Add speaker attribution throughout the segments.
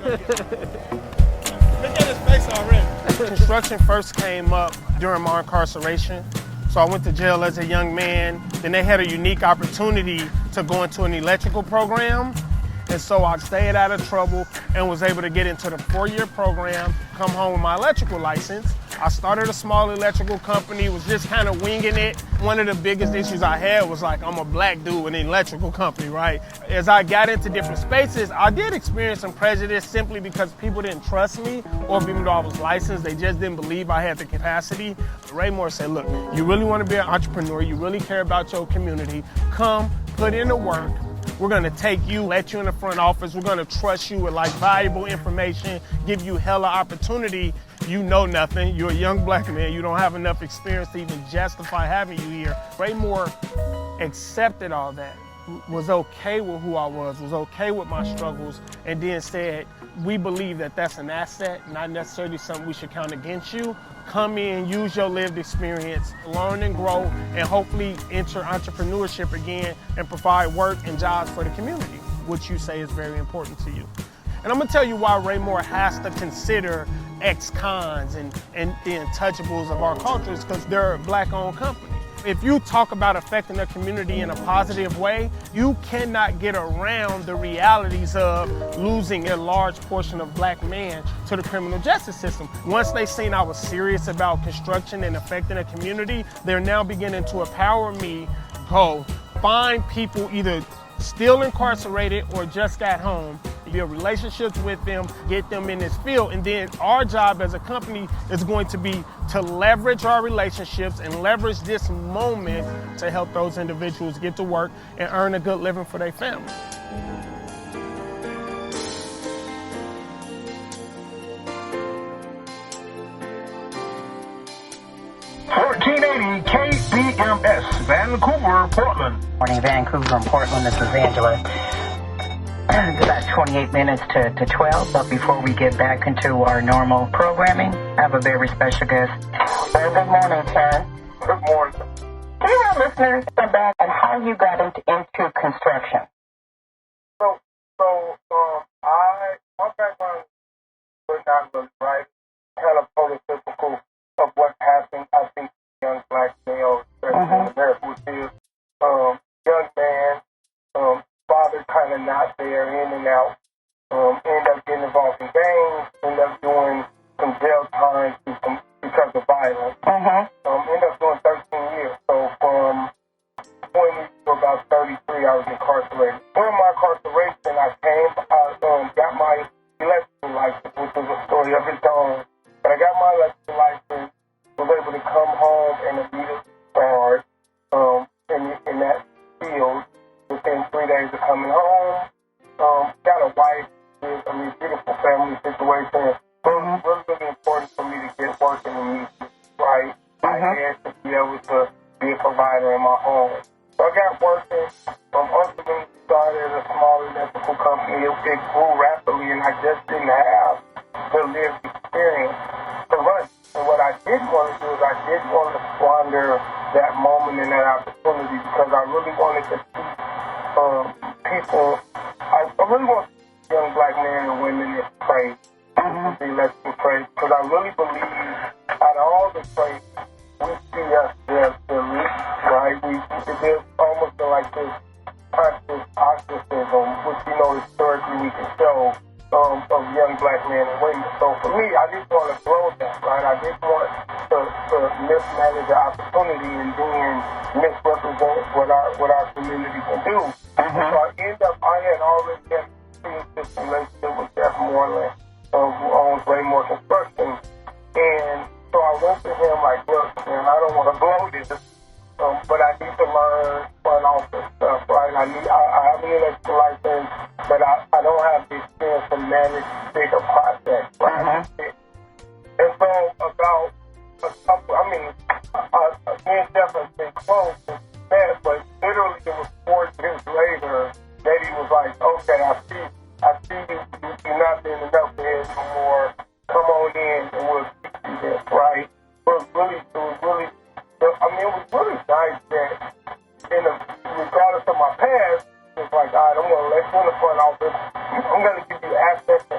Speaker 1: Look at his face already.
Speaker 2: Construction first came up during my incarceration. So I went to jail as a young man. Then they had a unique opportunity to go into an electrical program. And so I stayed out of trouble and was able to get into the 4-year program, come home with my electrical license. I started a small electrical company, was just kind of winging it. One of the biggest issues I had was like, I'm a black dude in an electrical company, right? As I got into different spaces, I did experience some prejudice simply because people didn't trust me, or even though I was licensed, they just didn't believe I had the capacity. Raimore said, look, you really want to be an entrepreneur, you really care about your community, come, put in the work. We're gonna take you, let you in the front office. We're gonna trust you with like valuable information, give you hella opportunity. You know nothing. You're a young black man. You don't have enough experience to even justify having you here. Raimore accepted all that, was okay with who I was okay with my struggles, and then said, we believe that that's an asset, not necessarily something we should count against you. Come in, use your lived experience, learn and grow, and hopefully enter entrepreneurship again and provide work and jobs for the community, which you say is very important to you. And I'm gonna tell you why Raimore has to consider ex-cons and the untouchables of our culture is because they're a black-owned company. If you talk about affecting the community in a positive way, you cannot get around the realities of losing a large portion of black men to the criminal justice system. Once they seen I was serious about construction and affecting the community, they're now beginning to empower me, go find people either still incarcerated or just got home, build relationships with them, get them in this field, and then our job as a company is going to be to leverage our relationships and leverage this moment to help those individuals get to work and earn a good living for their family.
Speaker 3: KBMS, Vancouver, Portland.
Speaker 4: Morning, Vancouver and Portland. This is Angela. It's about 28 minutes to 12, but before we get back into our normal programming, I have a very special guest. Well, good morning, Terrence.
Speaker 3: Good morning.
Speaker 4: Can you tell listeners about how you got into construction?
Speaker 3: My background was not really right. Kind of prototypical of what happened, I think, young black male, especially in America, which is young man, father kind of not there, in and out, end up getting involved in gangs, end up doing some jail time because of violence. End up doing 13 years. So from 20 to about 33, I was incarcerated. During my incarceration, I got my electrical license, which was a story of its own. But I got my electrical license, was able to come home and immediately start in that field within 3 days of coming home. Got a wife, beautiful family situation. It was really important for me to get working immediately, right? I had to be able to be a provider in my home. So I got working. Ultimately started a small electrical company. It grew rapidly, and I just didn't have the lived experience to run. And what I did want to do is I didn't want to squander that moment and that opportunity because I really wanted to teach people. I really want young black men and women in trade, the electrical trade, because I really believe out of all the trades, we see us the least, right? There's almost like this conscious ostracism, which historically we can show of young black men and women. So for me, I just want to grow that, right? I just want to mismanage the opportunity and then misrepresent what our community can do. So I had already had this relationship with Jeff Moreland, who owns Raimore Construction, and so I went to him like, look, man, I don't want to blow this, but I need to learn front office stuff, right? I have an electrical license, but I don't have the experience to manage bigger projects, right? And so about a couple, me and Jeff have been close and bad, but literally it was 4 years later that he was like, okay, I see you're not being enough there anymore. Come on in and we'll teach you this, right? It was really nice that regardless of my past, it's like, all right, I'm going to let you in the front office. I'm going to give you access to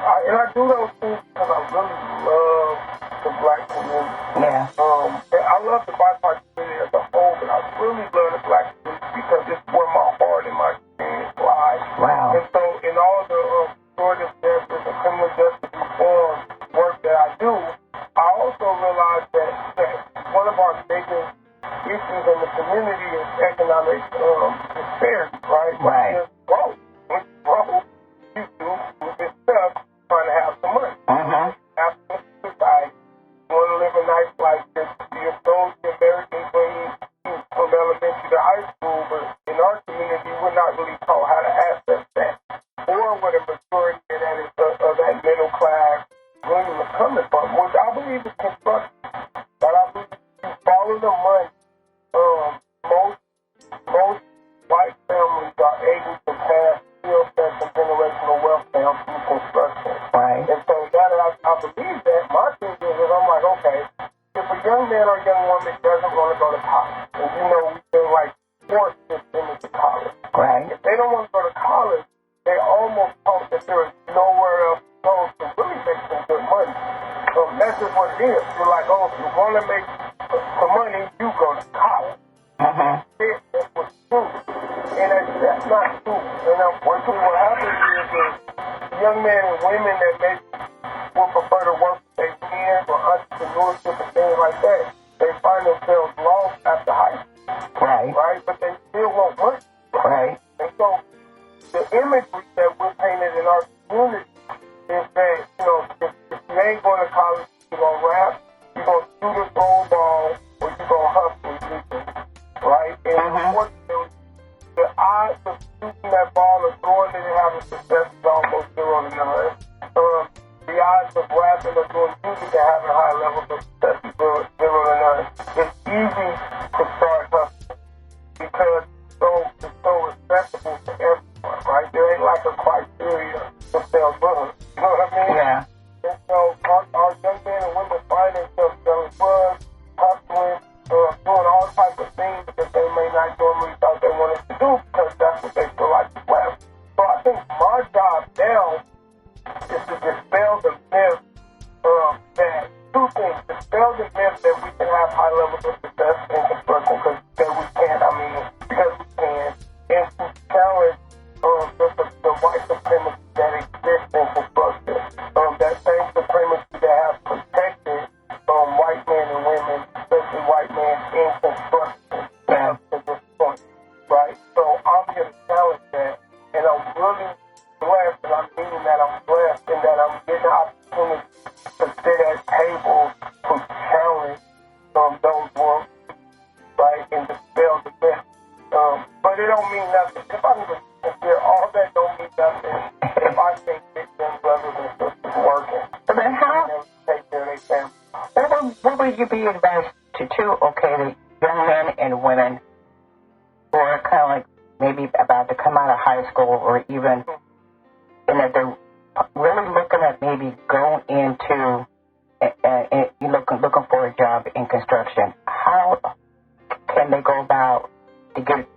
Speaker 3: I do those things because I really love the black community.
Speaker 4: Yeah.
Speaker 3: I love the BIPOC community as a whole, but I really love the black community because it's where my heart and my experience lies.
Speaker 4: Wow.
Speaker 3: And so in all the restorative justice and criminal justice reform work that I do, I also realize that one of our biggest issues in the community is economic disparity, right?
Speaker 4: Right.
Speaker 3: Just growth. When you grow, you do stupid stuff trying to have some money. After society, you want to live a nice life, just be a soldier, American dream from elementary to high school, but in our community, we're not really taught how to access that. Or where the majority of that is of that middle class dream is coming from, which I believe is construction. But I believe if you follow the money, most white families are able to pass skill sets and generational wealth down through construction.
Speaker 4: Right.
Speaker 3: And so now that I believe that, my thing is I'm like, okay, if a young man or young woman doesn't want to go to college, and you know we've been like forced to send them to college.
Speaker 4: Right.
Speaker 3: If they don't want to go to college, they almost hope that there is nowhere else to go to really make some good money. So that's just what it is. You're like, oh, if you want to make some money, you go to college. That's what's true. And that's not true. And unfortunately, what happens is young men and women that maybe would prefer to work with their hands or entrepreneurship and things like that, they find themselves lost after high school. Right? But they still want money.
Speaker 4: Right.
Speaker 3: And so the imagery that we're painted in our community is that, if you ain't going to college, you're going to rap, you're going to shoot a throw ball, or you're going to hustle and right? And unfortunately, the odds of shooting that ball or throwing it and having success is almost 0 to 9. The odds of rapping or doing music and having high levels of success is 0 to 9. It's easy to start hustling because it's so accessible to everyone, right? There ain't like a criteria to sell drugs. You know what I mean?
Speaker 4: Yeah.
Speaker 3: And so our young men and women find themselves selling drugs, hustling, doing all types of things that they may not normally thought they wanted to do because that's what they feel like is left. So I think my job now is to dispel the myth that two things. Dispel the myth that we can have high levels of success in construction because we can. Because we can. And to challenge the white supremacy that exists in construction. That same supremacy that has protected white men and women, especially white men in construction, to this point, right? So I'm here to challenge that, and I'm really blessed, and I'm meaning that I'm blessed in that I'm getting the opportunity to sit at tables to challenge those worlds, right, and dispel the myth. But it don't mean nothing. If I can consider all that don't mean nothing if I think big young brothers and sisters working.
Speaker 4: So then how?
Speaker 3: Take care of their family.
Speaker 4: What would you be advised to the young men and women who are kind of like maybe about to come out of high school or even, and that they're really looking at maybe going into looking for a job in construction? How can they go about to get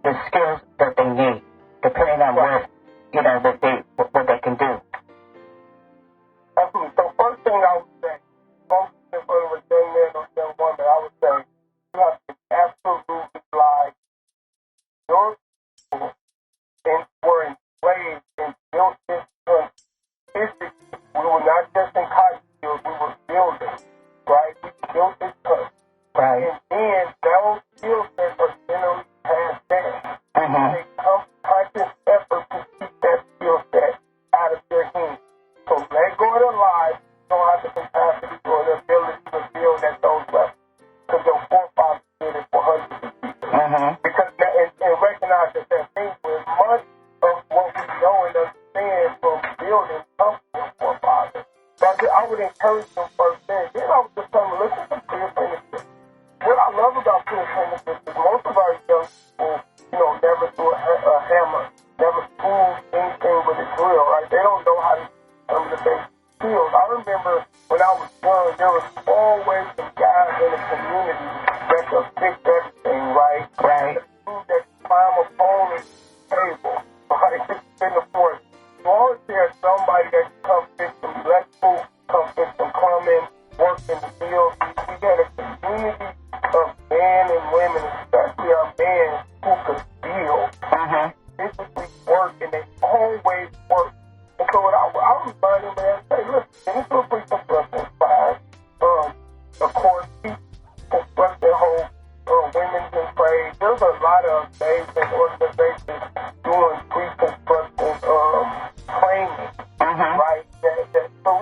Speaker 4: the skills that they need, depending on what they can do?
Speaker 3: Absolutely. So first thing I would say, in front of a young man or young woman, I would say you have to absolutely like your people and were enslaved and built this country. We were not just in cotton fields, we were building, right? We built this country.
Speaker 4: Right.
Speaker 3: And then those skill sets are generally passed down. They come conscious effort to keep that skill set out of their hands. So let go of their lives. You don't have the capacity or the ability to build at those levels. Because your forefathers did it for hundreds of people. Because and recognize that things with much of what we know and understand from building comes from your forefathers. So I would encourage them first then. Then I would just tell them, listen to the apprenticeship. What I love about the apprenticeship is most of our young people, never threw a hammer, never spooled anything with a drill, right? They don't know how to some of the basic skills. I remember when I was young, there was always some guys in the community that could fix everything, right?
Speaker 4: Right.
Speaker 3: That climb a pole and table, right? In the forest. You always hear somebody that can come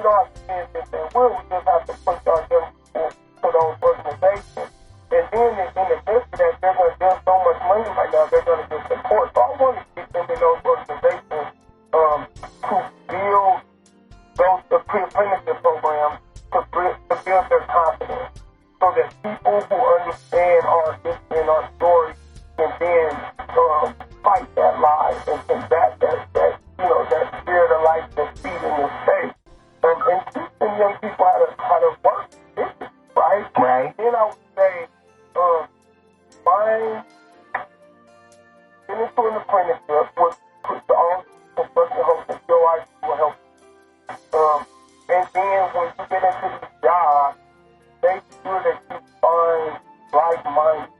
Speaker 3: we don't have to spend this and will. We just have to push our young people to those organizations. And then in addition to that, there's so much money right now, they're going to get support. So I want to get them in those organizations to build the pre-apprenticeship programs to build their confidence, so that people who understand our history and our story can then fight that lie and combat that spirit of life that's feeding this state. And teaching young people how to work, right?
Speaker 4: Right.
Speaker 3: Then I would say, find into an apprenticeship with all construction hosts and skill life will help. And then when you get into these jobs, make sure that you find like-minded,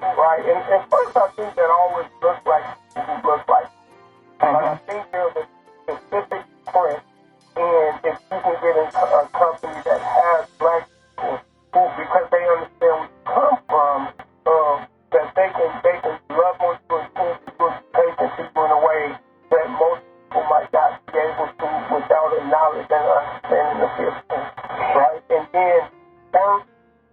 Speaker 3: right? And at first I think that always looks like people look like. But I think there's a specific print, and if you can get into a company that has black people who, because they understand where you come from, that they can love on you and teach you and patient people in a way that most people might not be able to without a knowledge and understanding the system, right? And then work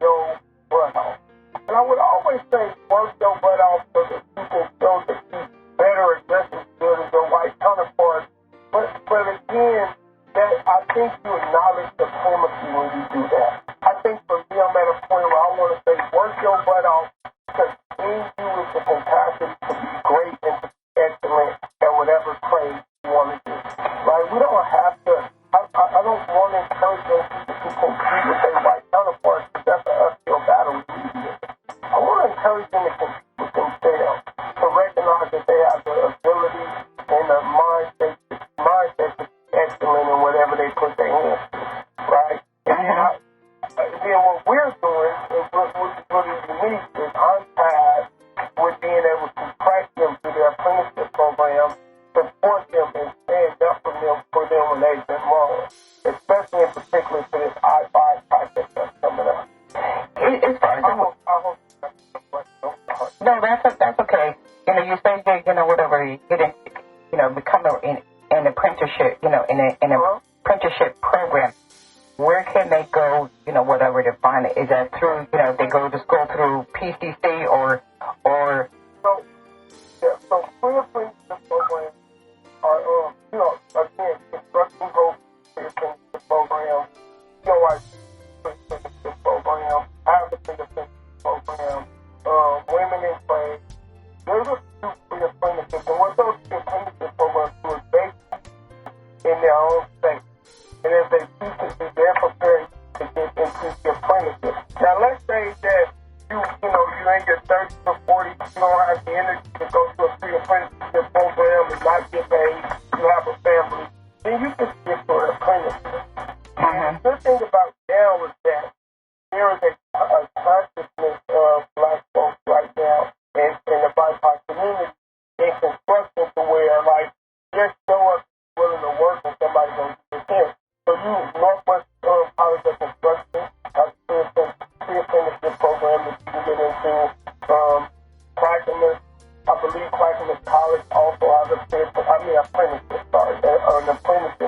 Speaker 3: your butt off. And I would always say work your butt off so that you can show that you're better and just as good as your white counterparts. But again, that I think you acknowledge the primacy when you do that. I think for me, I'm at a point where I want to say work your butt off, because in you is the capacity to be great and to be excellent at whatever trade you want to do. Right? We don't have to, I don't want to encourage those people to compete with their white counterparts, because that's an uphill battle we need to get. I want to encourage them to compete with themselves, to recognize that they have the ability and the mindset to be excellent in whatever they put their hands to. Right? And then what we're doing, and what's really unique, is I'm tasked with being able to track them through their apprenticeship program, support them, and stand up for them when they've been wrong, especially in particular for this I-5 project that's coming up.
Speaker 4: It's fine.
Speaker 3: I hope that's the question.
Speaker 4: No, that's okay. You say that, whatever, you get in, become an apprenticeship, in an apprenticeship program. Where can they go, whatever to find it? Is that through, they go to school through PCC or?
Speaker 3: So pre-apprenticeship programs are, again, construction host pre-apprenticeship program, COI pre-apprenticeship program, African apprenticeship program, women in trade. There's a few pre-apprenticeships, and what those pre-apprenticeship programs do is they in their own state. And as they teach it, they're preparing to get into the apprenticeship. Now, let's say that you're in your 30s or 40s, you don't have the energy to go to a pre-apprenticeship program and not get paid, you have a family, then you can skip to an apprenticeship. The good thing about now is that there is a consciousness of black folks right now in the BIPOC community in construction to where, like, just show up willing to work and somebody's going to get him. So Northwest College of Construction has a pre-apprenticeship program that you can get into. Clackamas, I believe Clackamas College also has an apprenticeship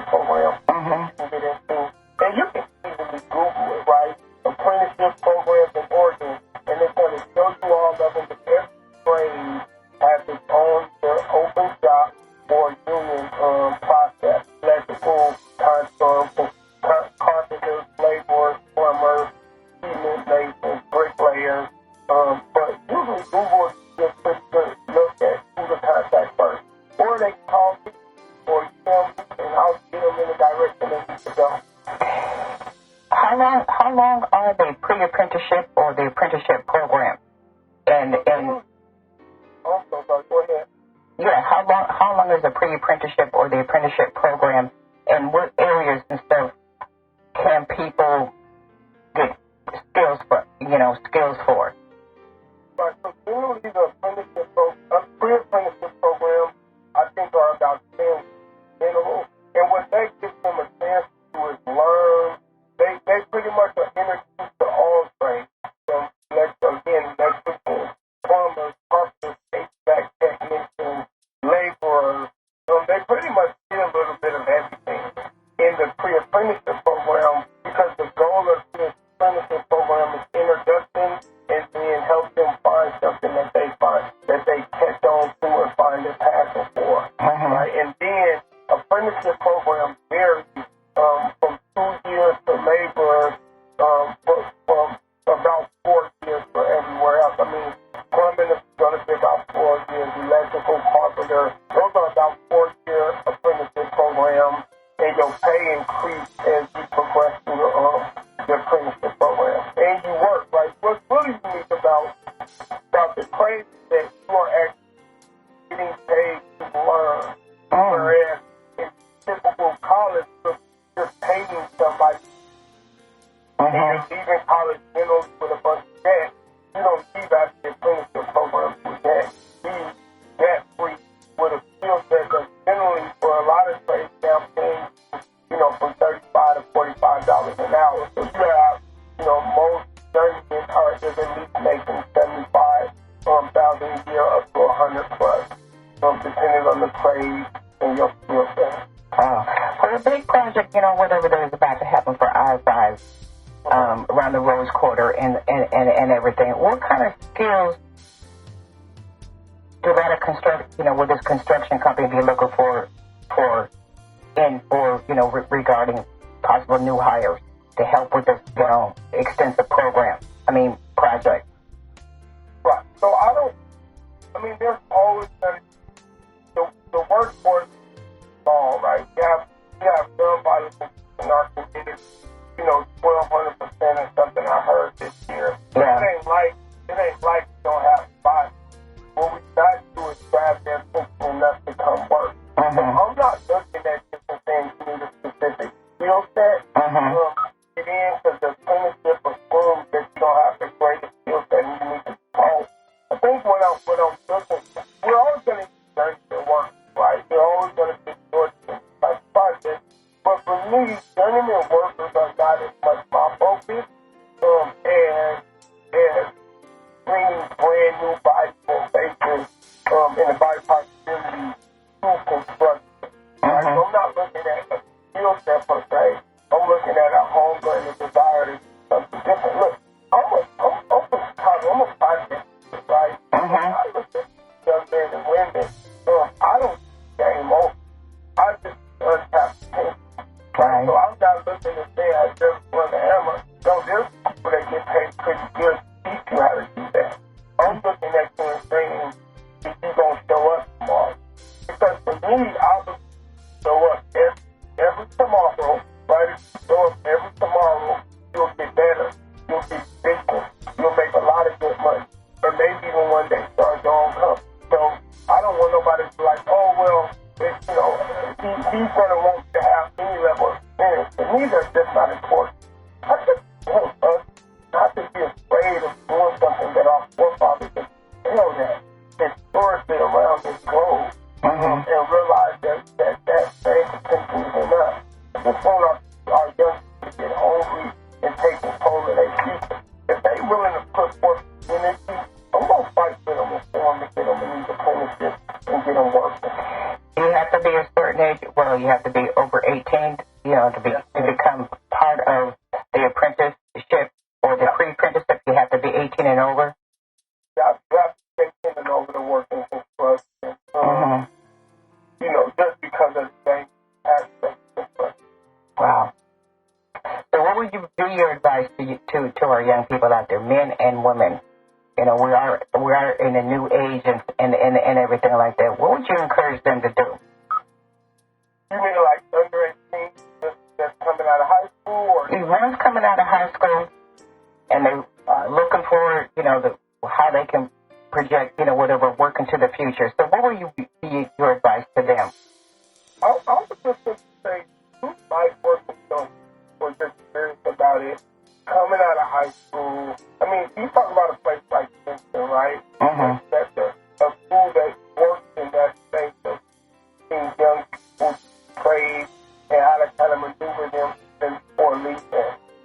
Speaker 3: program you can get into. And you can easily Google it, right? Apprenticeship programs in Oregon, and it's going to show you all of them. Every trade has its own open shop or union process. Electrical, carpenters, laborers, plumbers, cement masons, bricklayers. But usually Google just puts good look at who to contact first. Or they call me or email me, and I'll get them in the direction they need to go.
Speaker 4: How long are the pre-apprenticeship or the apprenticeship program? And
Speaker 3: also, sorry, go ahead.
Speaker 4: Yeah, how long is the pre-apprenticeship or the apprenticeship program, and what areas and stuff can people get skills for?
Speaker 3: Right, so generally the pre-apprenticeship program, I think, are about 10 minerals, and what they give them a chance to do is learn. They pretty much are introduced to all trades, from electricians, plumbers, carpenters, HVAC technicians, laborers. They pretty much get a little bit of everything in the pre-apprenticeship program. as you progress through the apprenticeship program. And you work, right? What's really unique about the trade is that you are actually getting paid to learn. Whereas in typical college, you're paying somebody. And you're leaving college generally with a bunch of debt. You don't leave out the apprenticeship program with debt. You debt free with a skill set that generally for a lot of trades now paying, from $35 to $45 an hour. So you have, most journeymen are at least making $75,000 a year up to 100 plus, depending on the trade and your skill set.
Speaker 4: For the big project, whatever that is about to happen for I-5 around the Rose Quarter and everything, what kind of skills do that will this construction company be looking for regarding possible new hires to help with this, extensive project?
Speaker 3: Right. So there's always the workforce all right. You have gun violence in our community, 1,200% or something I heard this year.
Speaker 4: Yeah.
Speaker 3: It ain't like you don't have bodies. What we got to do is grab their attention enough to come work. So I'm not looking at different things to need a specific skill set. It is because the apprenticeship assumes that you don't have the greatest skill set and you need to grow. I think what I'm looking, we're always going to need journeyman work, right? We're always going to be short like projects. But for me, journeyman workers are not as much my focus as bringing brand new valuable faces in the body part community to construction. Right? So I'm not looking at a skill set per se. I'm looking at a hunger and a desire to do something different. Look, I'm a project, right? I look at young men and women. I don't game over. I just untap the right. So I'm not looking to say I just run the hammer. No, there's people that get paid pretty good to teach you how to do that. I'm looking at you and saying, if you're going to show up tomorrow. Because for me, I would show up every tomorrow, right? If you show up every tomorrow, you'll get better. You'll get bigger. You'll make a lot of good money. Or maybe even one day start your own company. So I don't want nobody to be like, oh, well, he's going to want to have any level of experience. To me, that's just not important. I just want us not to be afraid of doing something that our forefathers have held at historically around this globe and realize that same potential is in us. I just want our young people to get hungry and take control of their future. If they're willing to put forth energy, I'm going to fight for them and form to get them in these apprenticeships and get them working.
Speaker 4: You have to be a certain age. Well, you have to be over 18, to become part of the apprenticeship or the pre-apprenticeship. You have to be 18 and over.
Speaker 3: You have to be 18 and over to work in construction. Just because of the same aspect of construction.
Speaker 4: Wow. So, what would be your advice to our young people out there, men and women? We are in a new age and everything like that. What would you encourage them to do?
Speaker 3: You mean like under 18 that's coming out of high school? Or?
Speaker 4: One's coming out of high school and they're looking for, how they can project, whatever, work into the future. So what would be your advice to them?
Speaker 3: I would just say, do life work with them or just serious about it. Coming out of high school, you talk about a place like Jenkins, right? That's a school that works in that space of seeing young people trade and how to kind of maneuver them for leaving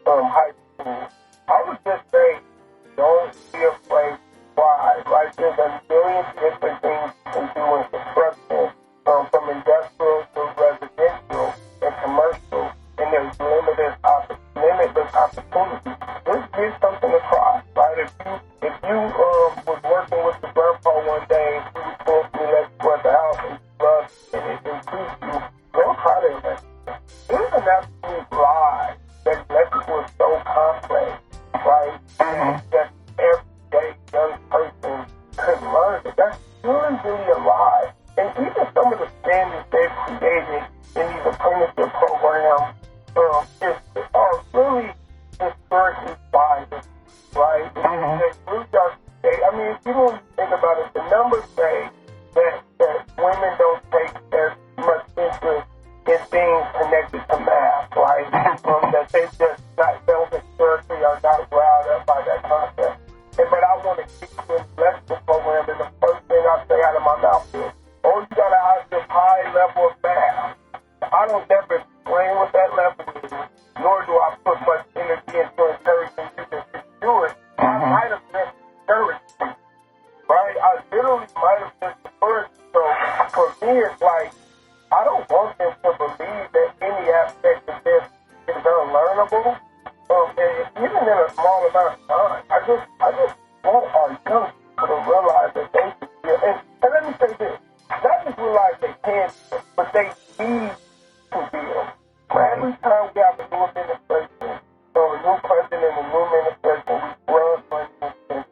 Speaker 3: high school. I would just say, don't be afraid to try, right? There's a million different things you can do in construction, from industrial to residential and commercial, and there's limitless opportunity. Just give something to try, right? If you was working with the grandpa one day, and you was supposed to electrical at the house and you loved and it increased you, go try to electrical. It's an absolute lie that electrical is so complex, right? That everyday young person could learn it. That's really a lie. And even some of the standards they've created in these apprenticeship programs, are really historically biased, right? I mean, if you don't think about it, the numbers say that women don't take as much interest in things connected to math, right? That they just don't historically are not riled up by that concept. But I want to keep this electrical program, and the first thing I say out of my mouth is, oh, you got to have this high level of math. I don't ever explain what that level is, nor do I put much energy into encouraging you to do it. I might have been discouraged, right? I literally might have been discouraged. So for me, it's like, I don't want them to believe that any aspect of this is unlearnable. And even in a small amount of time, I just want our young people to realize that they should feel. And let me say this, not just realize they can, but they need to feel. Every time we have a new administration, a new president, a new administration, we run for instance.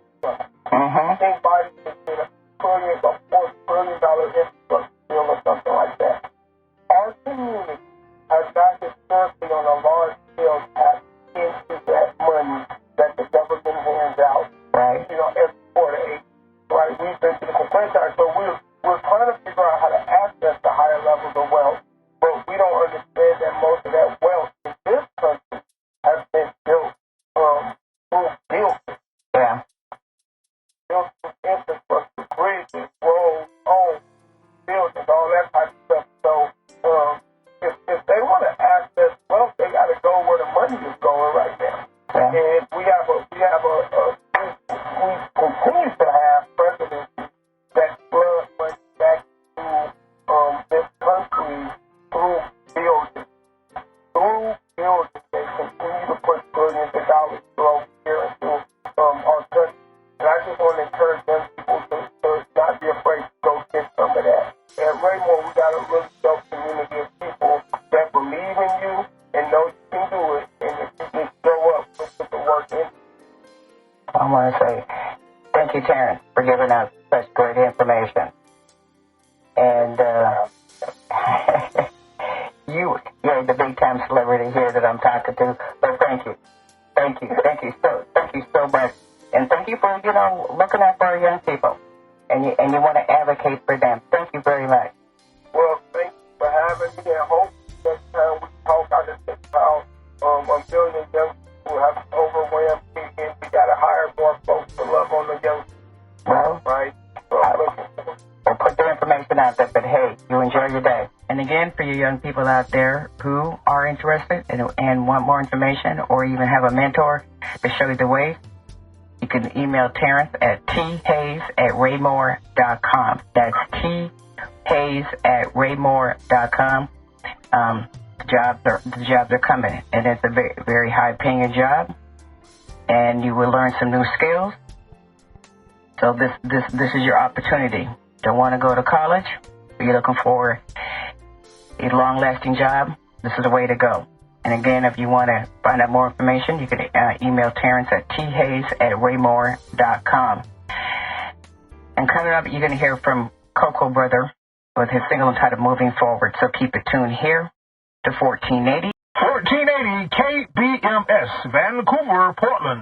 Speaker 3: I think Biden just did a $4 trillion infrastructure bill or something like that. Our community has not historically on a large scale tapped into that money that the government hands out, right? Every 4 to 8, right? We've been to the franchise, so we're trying to figure out how to access the higher levels of wealth, but we don't understand that most of that wealth in this country has been built through buildings. Yeah. Built through infrastructure, bridges, roads, homes, buildings, all that type of stuff. So if they want to access wealth, they got to go where the money is going right now. Yeah. And we continue to have presidents that flood money back to this country through buildings. They continue to put billions of dollars through here into our country. And I just want to encourage them people to not be afraid to go get some of that. And Raimore, we got a really dope community of people that believe in you and know you can do it. And if you just show up, put the work in. I want to say thank you, Terrence, for giving us such great information. And you're the big time celebrity here that I'm talking to. But thank you so much, and thank you for looking out for our young people, and you want to advocate for them. Thank you very much. Well, thank you for having me. And hope next time we talk, I just think about a million young people have overwhelmed me, and we got to hire more folks to love on the young people. Well, right? We'll put the information out there, but hey, you enjoy your day. And again, for you young people out there who are interested and want more information or even have a mentor to show you the way, you can email Terrence at thayes@raimore.com. That's thayes@raimore.com. The jobs are coming, and it's a very, very high-paying job, and you will learn some new skills. So this is your opportunity. Don't want to go to college? You're looking for a long-lasting job? This is the way to go. And again, if you want to find out more information, you can email Terrence at thayes@raimore.com. And coming up, you're going to hear from Coco Brother with his single entitled Moving Forward. So keep it tuned here to 1480.
Speaker 5: 1480 KBMS, Vancouver, Portland.